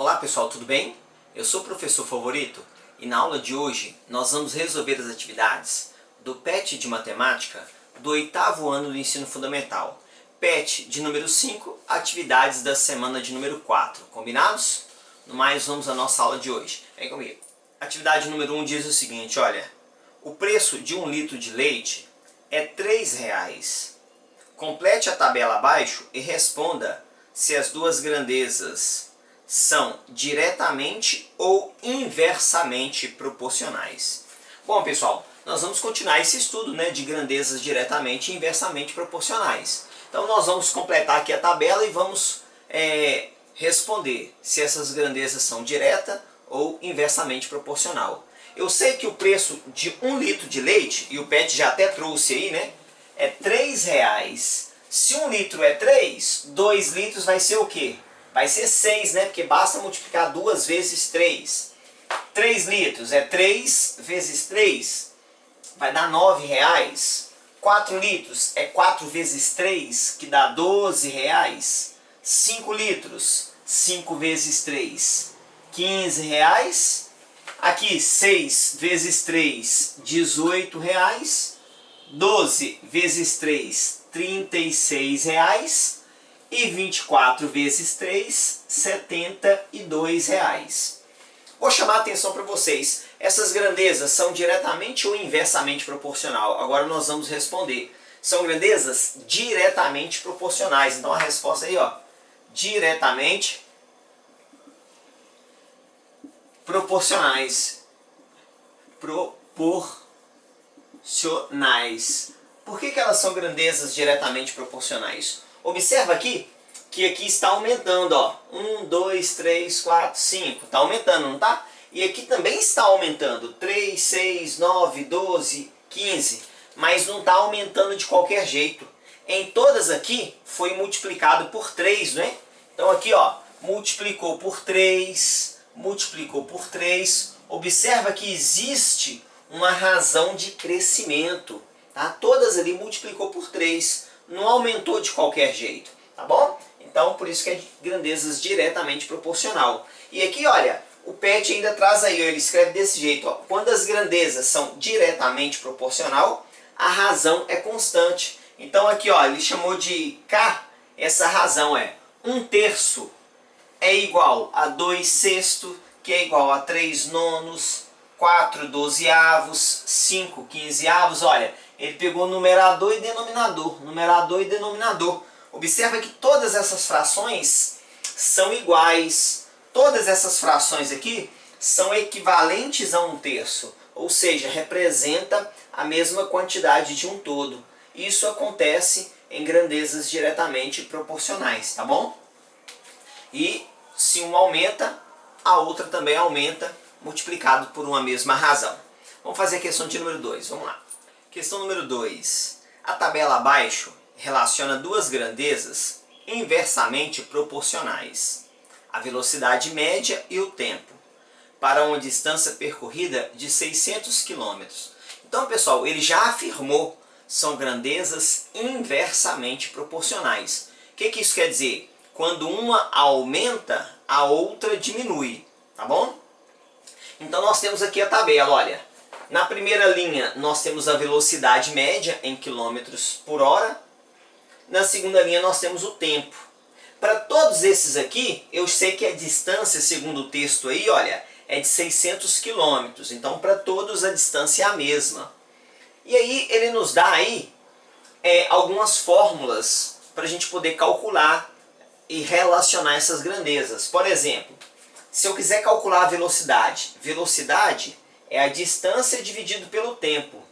Olá pessoal, tudo bem? Eu sou o professor Favorito e na aula de hoje nós vamos resolver as atividades do PET de Matemática do 8º ano do Ensino Fundamental. PET de número 5, atividades da semana de número 4. Combinados? No mais, vamos à nossa aula de hoje. Vem comigo. Atividade número 1 diz o seguinte, olha. O preço de 1 litro de leite é R$ 3,00. Complete a tabela abaixo e responda se as duas grandezas são diretamente ou inversamente proporcionais. Bom, pessoal, nós vamos continuar esse estudo, de grandezas diretamente e inversamente proporcionais. Então, nós vamos completar aqui a tabela e vamos responder se essas grandezas são direta ou inversamente proporcional. Eu sei que o preço de 1 litro de leite, e o PET já até trouxe aí, é R$ 3,00. Se 1 litro é 3, 2 litros vai ser o quê? Vai ser 6, porque basta multiplicar 2 vezes 3. 3 litros é 3 vezes 3, vai dar R$ 9,00. 4 litros é 4 vezes 3, que dá R$ 12,00. 5 litros, 5 vezes 3, R$ 15,00. Aqui, 6 vezes 3, R$ 18,00. 12 vezes 3, R$ 36,00. E 24 vezes 3, R$ 72,00. Vou chamar a atenção para vocês. Essas grandezas são diretamente ou inversamente proporcional? Agora nós vamos responder. São grandezas diretamente proporcionais. Então a resposta aí, diretamente proporcionais. Por que elas são grandezas diretamente proporcionais? Observa aqui que aqui está aumentando, 1, 2, 3, 4, 5. Está aumentando, não está? E aqui também está aumentando, 3, 6, 9, 12, 15. Mas não está aumentando de qualquer jeito. Em todas aqui foi multiplicado por 3, né? Então aqui, multiplicou por 3, multiplicou por 3. Observa que existe uma razão de crescimento. Tá? Todas ali multiplicou por 3. Não aumentou de qualquer jeito, tá bom? Então, por isso que é grandezas diretamente proporcional. E aqui, olha, o PET ainda traz aí, ele escreve desse jeito, quando as grandezas são diretamente proporcional, a razão é constante. Então aqui, ele chamou de K, essa razão é 1/3 é igual a 2/6, que é igual a 3/9, 4/12, 5/15. Olha, ele pegou numerador e denominador. Numerador e denominador. Observa que todas essas frações são iguais. Todas essas frações aqui são equivalentes a 1/3. Ou seja, representa a mesma quantidade de um todo. Isso acontece em grandezas diretamente proporcionais, tá bom? E se uma aumenta, a outra também aumenta, multiplicado por uma mesma razão. Vamos fazer a questão de número 2. Vamos lá. Questão número 2. A tabela abaixo relaciona duas grandezas inversamente proporcionais, a velocidade média e o tempo, para uma distância percorrida de 600 km. Então, pessoal, ele já afirmou, são grandezas inversamente proporcionais. O que isso quer dizer? Quando uma aumenta, a outra diminui, tá bom? Então nós temos aqui a tabela, olha. Na primeira linha nós temos a velocidade média em quilômetros por hora. Na segunda linha nós temos o tempo. Para todos esses aqui, eu sei que a distância, segundo o texto aí, olha, é de 600 quilômetros. Então para todos a distância é a mesma. E aí ele nos dá aí algumas fórmulas para a gente poder calcular e relacionar essas grandezas. Por exemplo, se eu quiser calcular a velocidade, velocidade é a distância dividido pelo tempo.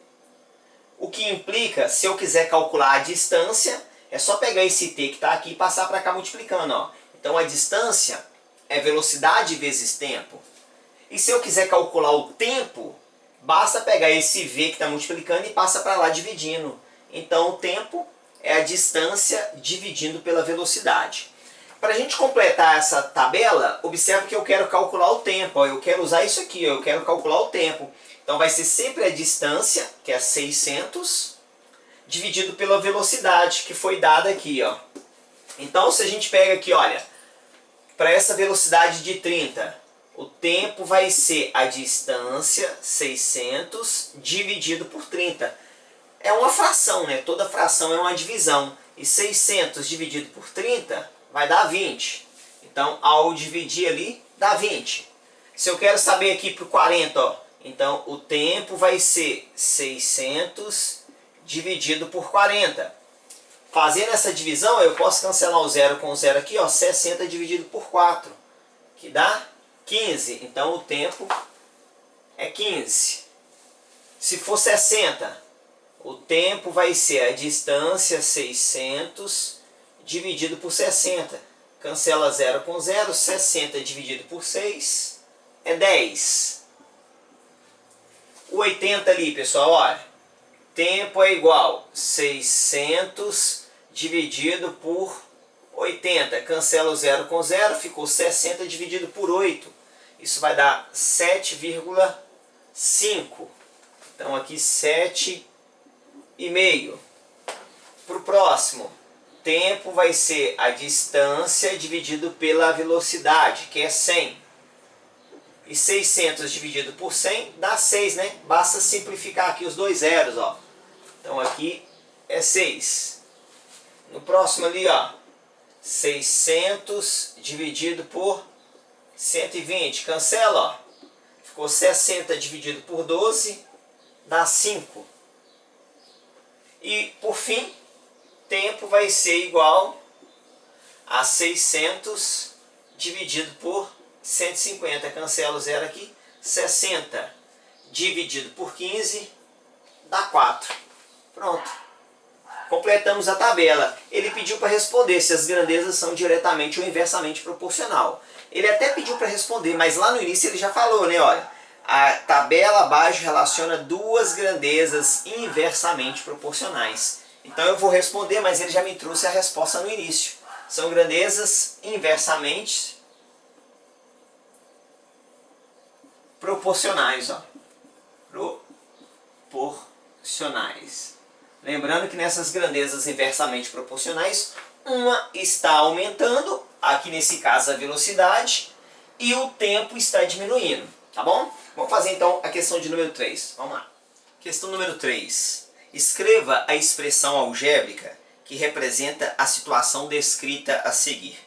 O que implica, se eu quiser calcular a distância, é só pegar esse t que está aqui e passar para cá multiplicando. Então a distância é velocidade vezes tempo. E se eu quiser calcular o tempo, basta pegar esse v que está multiplicando e passa para lá dividindo. Então o tempo é a distância dividindo pela velocidade. Para a gente completar essa tabela, observe que eu quero calcular o tempo. Eu quero usar isso aqui, eu quero calcular o tempo. Então vai ser sempre a distância, que é 600, dividido pela velocidade, que foi dada aqui. Então se a gente pega aqui, olha, para essa velocidade de 30, o tempo vai ser a distância 600 dividido por 30. É uma fração, né? Toda fração é uma divisão. E 600 dividido por 30 vai dar 20. Então, ao dividir ali, dá 20. Se eu quero saber aqui para o 40, ó, então o tempo vai ser 600 dividido por 40. Fazendo essa divisão, eu posso cancelar o zero com o zero aqui, ó, 60 dividido por 4, que dá 15. Então o tempo é 15. Se for 60, o tempo vai ser a distância 600 dividido por 60. Cancela 0 com 0, 60 dividido por 6 é 10. O 80 ali, pessoal, olha. Tempo é igual 600 dividido por 80. Cancela o 0 com 0, ficou 60 dividido por 8. Isso vai dar 7,5. Então aqui 7,5. Para o próximo, tempo vai ser a distância dividido pela velocidade, que é 100. E 600 dividido por 100 dá 6, né? Basta simplificar aqui os dois zeros, ó. Então aqui é 6. No próximo ali, ó, 600 dividido por 120. Cancela, ó. Ficou 60 dividido por 12, dá 5. E por fim, tempo vai ser igual a 600 dividido por 150. Cancela o zero aqui. 60 dividido por 15 dá 4. Pronto. Completamos a tabela. Ele pediu para responder se as grandezas são diretamente ou inversamente proporcional. Ele até pediu para responder, mas lá no início ele já falou, né? Olha, a tabela abaixo relaciona duas grandezas inversamente proporcionais. Então eu vou responder, mas ele já me trouxe a resposta no início. São grandezas inversamente proporcionais, ó. Proporcionais. Lembrando que nessas grandezas inversamente proporcionais, uma está aumentando, aqui nesse caso a velocidade, e o tempo está diminuindo, tá bom? Vamos fazer então a questão de número 3. Vamos lá. Questão número 3. Escreva a expressão algébrica que representa a situação descrita a seguir,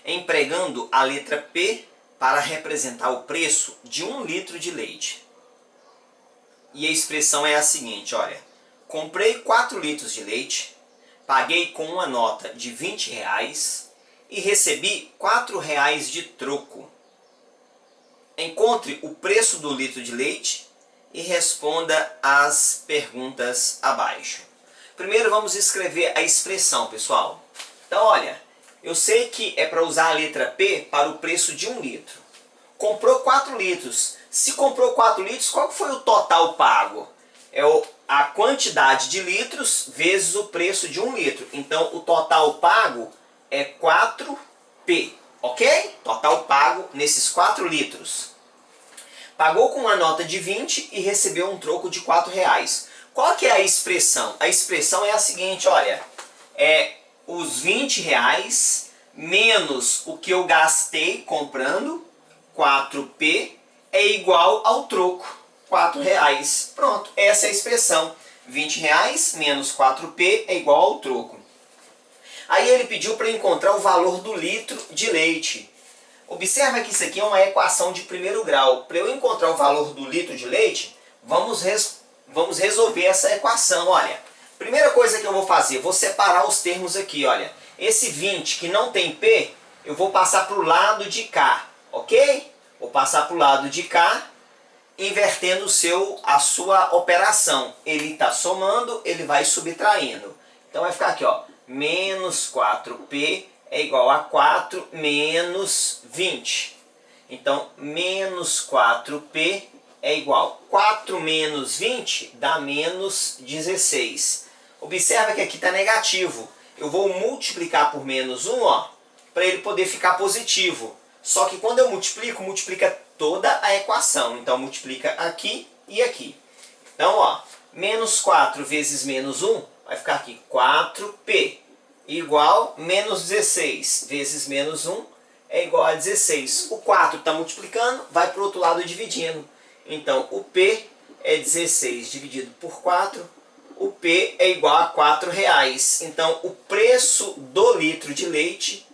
empregando a letra P para representar o preço de 1 litro de leite. E a expressão é a seguinte, olha. Comprei 4 litros de leite, paguei com uma nota de R$20 e recebi R$4 de troco. Encontre o preço do litro de leite e responda as perguntas abaixo. Primeiro vamos escrever a expressão, pessoal. Então, olha, eu sei que é para usar a letra P para o preço de 1 litro. Comprou 4 litros. Se comprou 4 litros, qual foi o total pago? É a quantidade de litros vezes o preço de 1 litro. Então, o total pago é 4P, ok? Total pago nesses 4 litros. Pagou com uma nota de 20 e recebeu um troco de R$4. Qual que é a expressão? A expressão é a seguinte, olha. É os R$20 menos o que eu gastei comprando, 4P, é igual ao troco, R$4. Pronto, essa é a expressão. R$20 menos 4P é igual ao troco. Aí ele pediu para encontrar o valor do litro de leite. Observa que isso aqui é uma equação de primeiro grau. Para eu encontrar o valor do litro de leite, vamos resolver essa equação. Olha, primeira coisa que eu vou fazer, vou separar os termos aqui. Olha, esse 20 que não tem P, eu vou passar para o lado de cá, ok? Vou passar para o lado de cá, invertendo a sua operação. Ele está somando, ele vai subtraindo. Então vai ficar aqui, ó, menos 4P é igual a 4 menos 20. Então, menos 4P é igual a 4 menos 20 dá menos 16. Observa que aqui está negativo. Eu vou multiplicar por menos 1, ó, para ele poder ficar positivo. Só que quando eu multiplico, multiplica toda a equação. Então, multiplica aqui e aqui. Então, ó, menos 4 vezes menos 1 vai ficar aqui 4P igual menos 16 vezes menos 1 é igual a 16. O 4 está multiplicando, vai para o outro lado dividindo. Então, o P é 16 dividido por 4. O P é igual a R$4. Então, o preço do litro de leite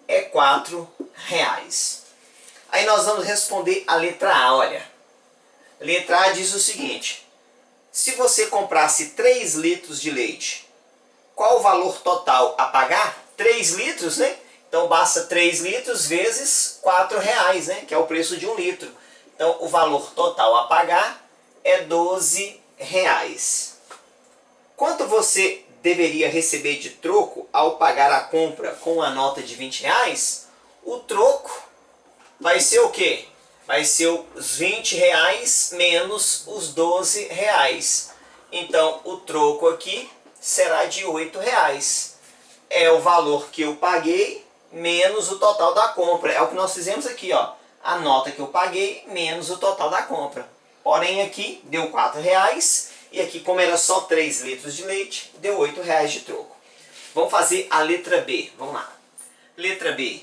é R$4. Aí nós vamos responder a letra A, olha. A letra A diz o seguinte: se você comprasse 3 litros de leite, qual o valor total a pagar? 3 litros, né? Então basta 3 litros vezes R$4, né? Que é o preço de 1 litro. Então o valor total a pagar é R$12. Quanto você deveria receber de troco ao pagar a compra com a nota de R$20? O troco vai ser o quê? Vai ser os R$20 menos os R$12. Então o troco aqui será de R$8. É o valor que eu paguei menos o total da compra. É o que nós fizemos aqui, ó. A nota que eu paguei menos o total da compra. Porém aqui deu R$4 e aqui, como era só 3 litros de leite, deu R$8 de troco. Vamos fazer a letra B. Vamos lá. Letra B.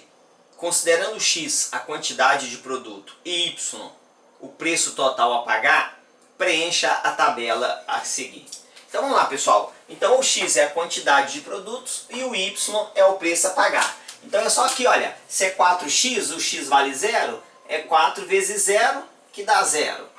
Considerando x a quantidade de produto e y o preço total a pagar, preencha a tabela a seguir. Então vamos lá, pessoal. Então o x é a quantidade de produtos e o y é o preço a pagar. Então é só aqui, olha, se é 4x, o x vale 0, é 4 vezes 0 que dá 0.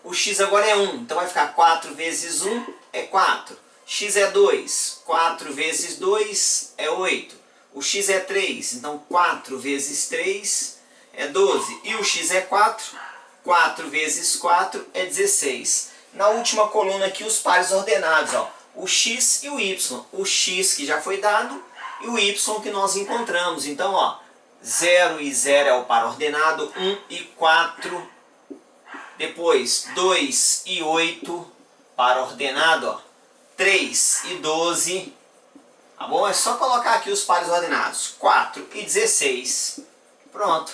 O x agora é 1, então vai ficar 4 vezes 1 é 4. X é 2, 4 vezes 2 é 8. O x é 3, então 4 vezes 3 é 12. E o x é 4, 4 vezes 4 é 16. Na última coluna aqui os pares ordenados, ó, o x e o y. O x que já foi dado e o y que nós encontramos. Então, ó, 0 e 0 é o par ordenado, 1 e 4. Depois, 2 e 8, par ordenado, ó, 3 e 12. Tá bom? É só colocar aqui os pares ordenados. 4 e 16. Pronto.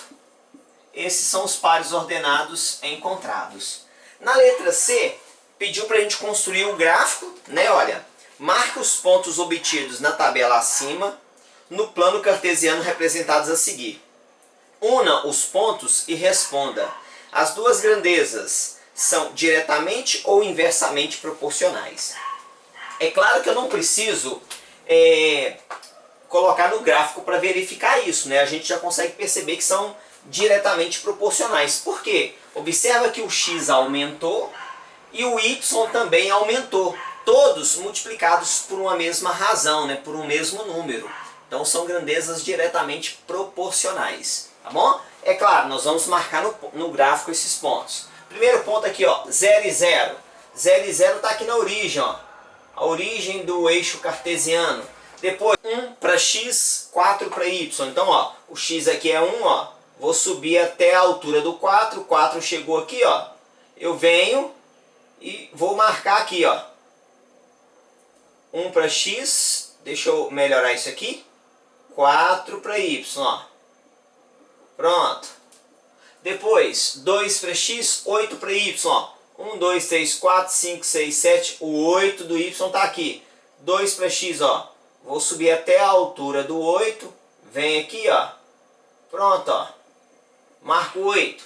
Esses são os pares ordenados encontrados. Na letra C, pediu para a gente construir o gráfico, né? Olha, marque os pontos obtidos na tabela acima, no plano cartesiano representados a seguir. Una os pontos e responda: as duas grandezas são diretamente ou inversamente proporcionais? É claro que eu não preciso colocar no gráfico para verificar isso, né? A gente já consegue perceber que são diretamente proporcionais. Por quê? Observa que o x aumentou e o y também aumentou. Todos multiplicados por uma mesma razão, né? Por um mesmo número. Então são grandezas diretamente proporcionais. Tá bom? É claro, nós vamos marcar no gráfico esses pontos. Primeiro ponto aqui, ó, 0 e 0. 0 e 0 está aqui na origem, ó. A origem do eixo cartesiano. Depois, 1 para x, 4 para y. Então, ó, o x aqui é 1, ó. Vou subir até a altura do 4. 4 chegou aqui, ó. Eu venho e vou marcar aqui, ó. 1 para x. Deixa eu melhorar isso aqui. 4 para y, ó. Pronto. Depois, 2 para x, 8 para y, ó. 1, 2, 3, 4, 5, 6, 7, o 8 do y está aqui. 2 para x, ó. Vou subir até a altura do 8. Vem aqui, ó. Pronto, ó. Marco 8.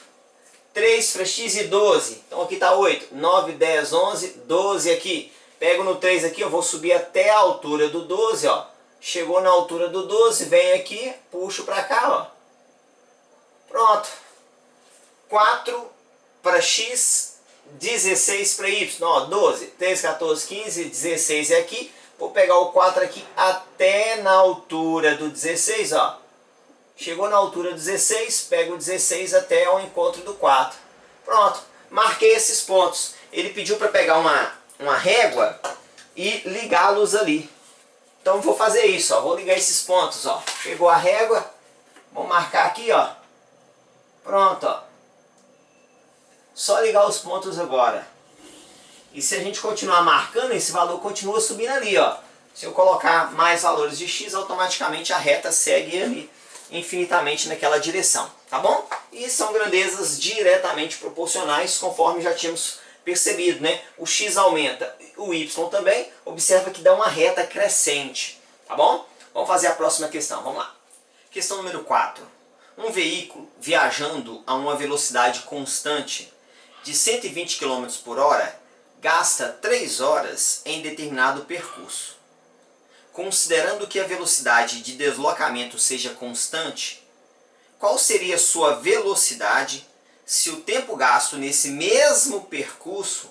3 para x e 12. Então aqui está 8. 9, 10, 11, 12 aqui. Pego no 3 aqui, eu vou subir até a altura do 12, ó. Chegou na altura do 12, vem aqui, puxo para cá, ó. Pronto. 4 para x, 16 para y, ó, 12, 13, 14, 15, 16 é aqui. Vou pegar o 4 aqui até na altura do 16, ó. Chegou na altura do 16, pego o 16 até o encontro do 4. Pronto, marquei esses pontos. Ele pediu para pegar uma régua e ligá-los ali. Então vou fazer isso, ó. Vou ligar esses pontos, ó. Pegou a régua, vou marcar aqui, ó. Pronto, ó. Só ligar os pontos agora. E se a gente continuar marcando, esse valor continua subindo ali, ó. Se eu colocar mais valores de x, automaticamente a reta segue ali infinitamente naquela direção, tá bom? E são grandezas diretamente proporcionais, conforme já tínhamos percebido, né? O x aumenta, o y também. Observa que dá uma reta crescente, tá bom? Vamos fazer a próxima questão, vamos lá. Questão número 4. Um veículo viajando a uma velocidade constante de 120 km por hora gasta 3 horas em determinado percurso. Considerando que a velocidade de deslocamento seja constante, qual seria sua velocidade se o tempo gasto nesse mesmo percurso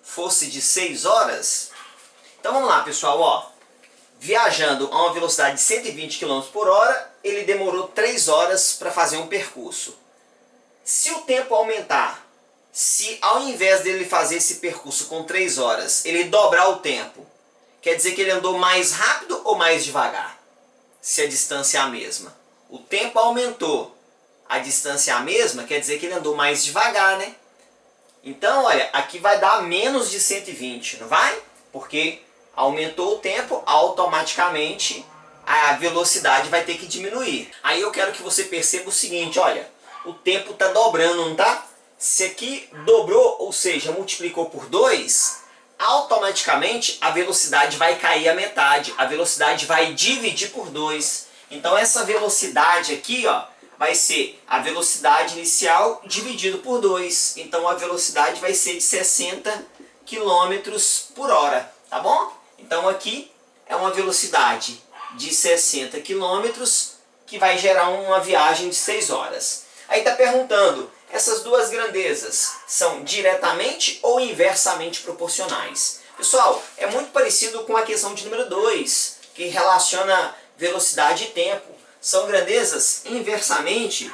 fosse de 6 horas? Então vamos lá, pessoal, ó. Viajando a uma velocidade de 120 km por hora, ele demorou 3 horas para fazer um percurso. Se o tempo aumentar, se ao invés dele fazer esse percurso com 3 horas, ele dobrar o tempo, quer dizer que ele andou mais rápido ou mais devagar? Se a distância é a mesma. O tempo aumentou, a distância é a mesma, quer dizer que ele andou mais devagar, né? Então, olha, aqui vai dar menos de 120, não vai? Porque aumentou o tempo, automaticamente a velocidade vai ter que diminuir. Aí eu quero que você perceba o seguinte, olha, o tempo está dobrando, não tá? Se aqui dobrou, ou seja, multiplicou por 2, automaticamente a velocidade vai cair a metade, a velocidade vai dividir por 2. Então essa velocidade aqui, ó, vai ser a velocidade inicial dividido por 2. Então a velocidade vai ser de 60 km por hora, tá bom? Então aqui é uma velocidade de 60 km que vai gerar uma viagem de 6 horas. Aí está perguntando, essas duas grandezas são diretamente ou inversamente proporcionais? Pessoal, é muito parecido com a questão de número 2, que relaciona velocidade e tempo. São grandezas inversamente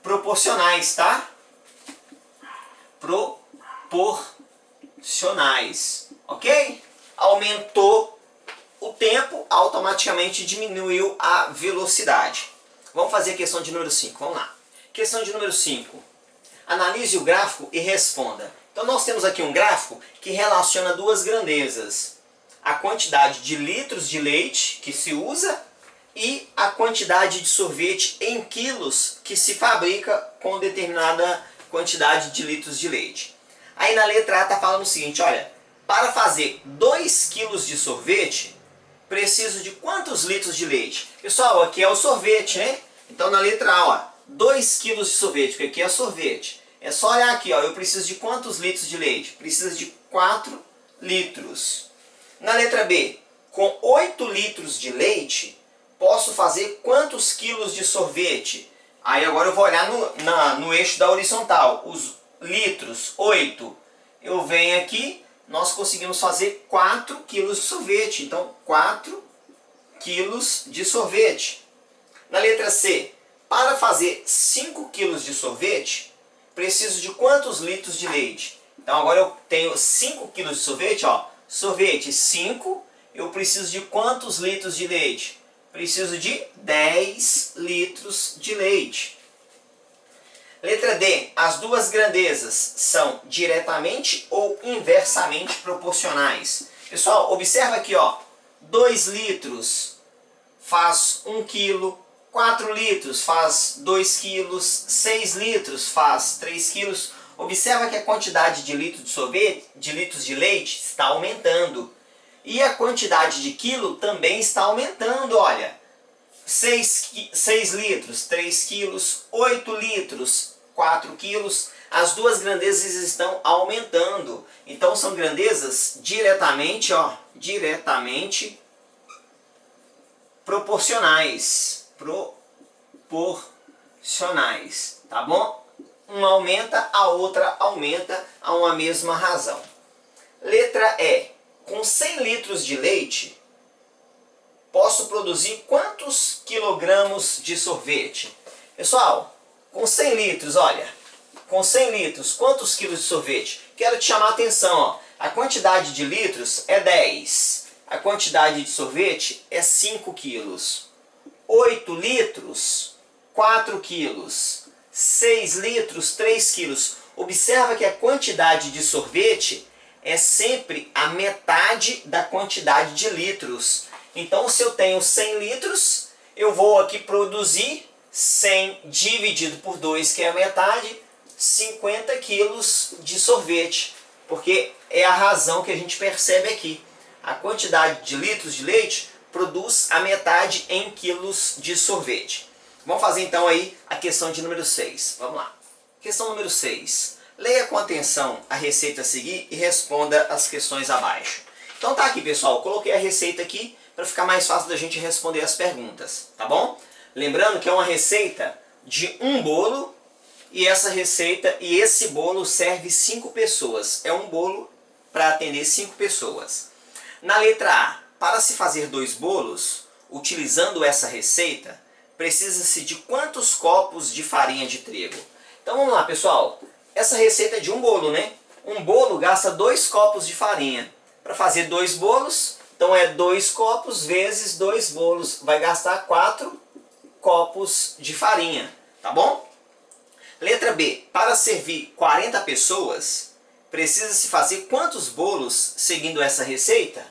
proporcionais, tá? Proporcionais, ok? Aumentou o tempo, automaticamente diminuiu a velocidade. Vamos fazer a questão de número 5, vamos lá. Questão de número 5. Analise o gráfico e responda. Então nós temos aqui um gráfico que relaciona duas grandezas. A quantidade de litros de leite que se usa e a quantidade de sorvete em quilos que se fabrica com determinada quantidade de litros de leite. Aí na letra A está falando o seguinte, olha, para fazer 2 quilos de sorvete, preciso de quantos litros de leite? Pessoal, aqui é o sorvete, né? Então na letra A, ó, 2 quilos de sorvete, porque aqui é sorvete. É só olhar aqui, ó, eu preciso de quantos litros de leite? Preciso de 4 litros. Na letra B, com 8 litros de leite, posso fazer quantos quilos de sorvete? Aí agora eu vou olhar no eixo da horizontal. Os litros, 8. Eu venho aqui, nós conseguimos fazer 4 quilos de sorvete. Então, 4 quilos de sorvete. Na letra C, para fazer 5 quilos de sorvete, preciso de quantos litros de leite? Então agora eu tenho 5 quilos de sorvete, ó. Sorvete 5, eu preciso de quantos litros de leite? Preciso de 10 litros de leite. Letra D, as duas grandezas são diretamente ou inversamente proporcionais? Pessoal, observa aqui, ó, 2 litros faz 1 quilo, 4 litros faz 2 quilos, 6 litros faz 3 quilos. Observa que a quantidade de litros de sorvete, de litros de leite está aumentando. E a quantidade de quilo também está aumentando, olha. 6 litros, 3 quilos, 8 litros, 4 quilos. As duas grandezas estão aumentando. Então são grandezas diretamente, ó, diretamente proporcionais. Proporcionais, tá bom? Uma aumenta, a outra aumenta a uma mesma razão. Letra E. Com 100 litros de leite, posso produzir quantos quilogramos de sorvete? Pessoal, com 100 litros, olha, com 100 litros, quantos quilos de sorvete? Quero te chamar a atenção, ó, a quantidade de litros é 10, a quantidade de sorvete é 5 quilos. 8 litros, 4 quilos. 6 litros, 3 quilos. Observa que a quantidade de sorvete é sempre a metade da quantidade de litros. Então, se eu tenho 100 litros, eu vou aqui produzir 100 dividido por 2, que é a metade, 50 quilos de sorvete. Porque é a razão que a gente percebe aqui. A quantidade de litros de leite produz a metade em quilos de sorvete. Vamos fazer então aí a questão de número 6. Vamos lá. Questão número 6. Leia com atenção a receita a seguir e responda as questões abaixo. Então tá aqui, pessoal, coloquei a receita aqui para ficar mais fácil da gente responder as perguntas, tá bom? Lembrando que é uma receita de um bolo e essa receita e esse bolo serve 5 pessoas. É um bolo para atender 5 pessoas. Na letra A, para se fazer 2 bolos, utilizando essa receita, precisa-se de quantos copos de farinha de trigo? Então vamos lá, pessoal. Essa receita é de um bolo, né? Um bolo gasta 2 copos de farinha. Para fazer 2 bolos, então é 2 copos vezes 2 bolos. Vai gastar 4 copos de farinha, tá bom? Letra B. Para servir 40 pessoas, precisa-se fazer quantos bolos seguindo essa receita?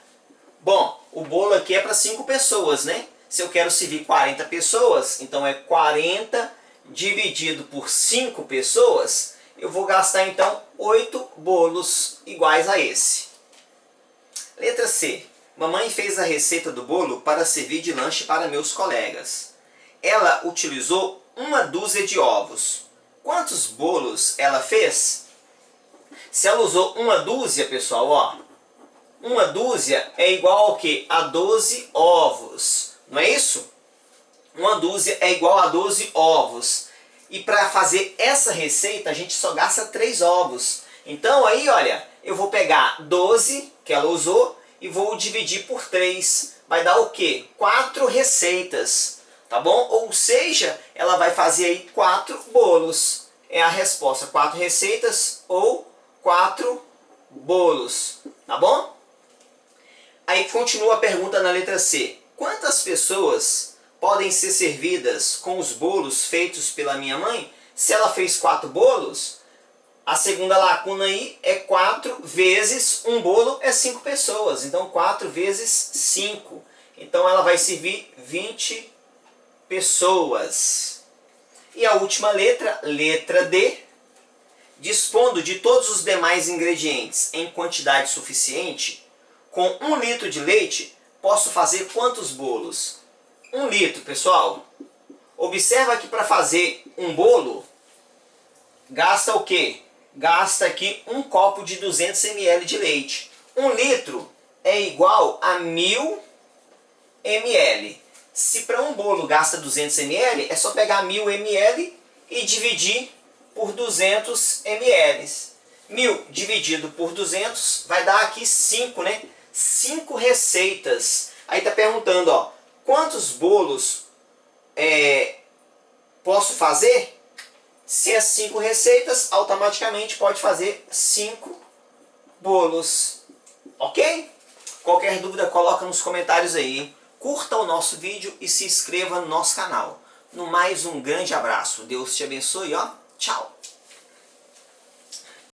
Bom, o bolo aqui é para 5 pessoas, né? Se eu quero servir 40 pessoas, então é 40 dividido por 5 pessoas, eu vou gastar então 8 bolos iguais a esse. Letra C. Mamãe fez a receita do bolo para servir de lanche para meus colegas. Ela utilizou 1 dúzia de ovos. Quantos bolos ela fez? Se ela usou 1 dúzia, pessoal, ó, 1 dúzia é igual ao quê? A 12 ovos. Não é isso? 1 dúzia é igual a 12 ovos. E para fazer essa receita, a gente só gasta 3 ovos. Então aí, olha, eu vou pegar 12 que ela usou e vou dividir por 3. Vai dar o quê? 4 receitas. Tá bom? Ou seja, ela vai fazer aí 4 bolos. É a resposta. 4 receitas ou 4 bolos. Tá bom? Aí continua a pergunta na letra C. Quantas pessoas podem ser servidas com os bolos feitos pela minha mãe? Se ela fez 4 bolos, a segunda lacuna aí é 4 vezes um bolo é 5 pessoas. Então 4 vezes 5. Então ela vai servir 20 pessoas. E a última letra, letra D. Dispondo de todos os demais ingredientes em quantidade suficiente, com 1 litro de leite, posso fazer quantos bolos? 1 litro, pessoal. Observa que para fazer um bolo, gasta o quê? Gasta aqui 1 copo de 200 ml de leite. 1 litro é igual a 1000 ml. Se para um bolo gasta 200 ml, é só pegar 1000 ml e dividir por 200 ml. 1000 dividido por 200 vai dar aqui 5, né? 5 receitas. Aí tá perguntando, ó, quantos bolos posso fazer? Se é 5 receitas, automaticamente pode fazer 5 bolos. Ok? Qualquer dúvida, coloca nos comentários aí, hein? Curta o nosso vídeo e se inscreva no nosso canal. No mais, um grande abraço. Deus te abençoe, ó. Tchau.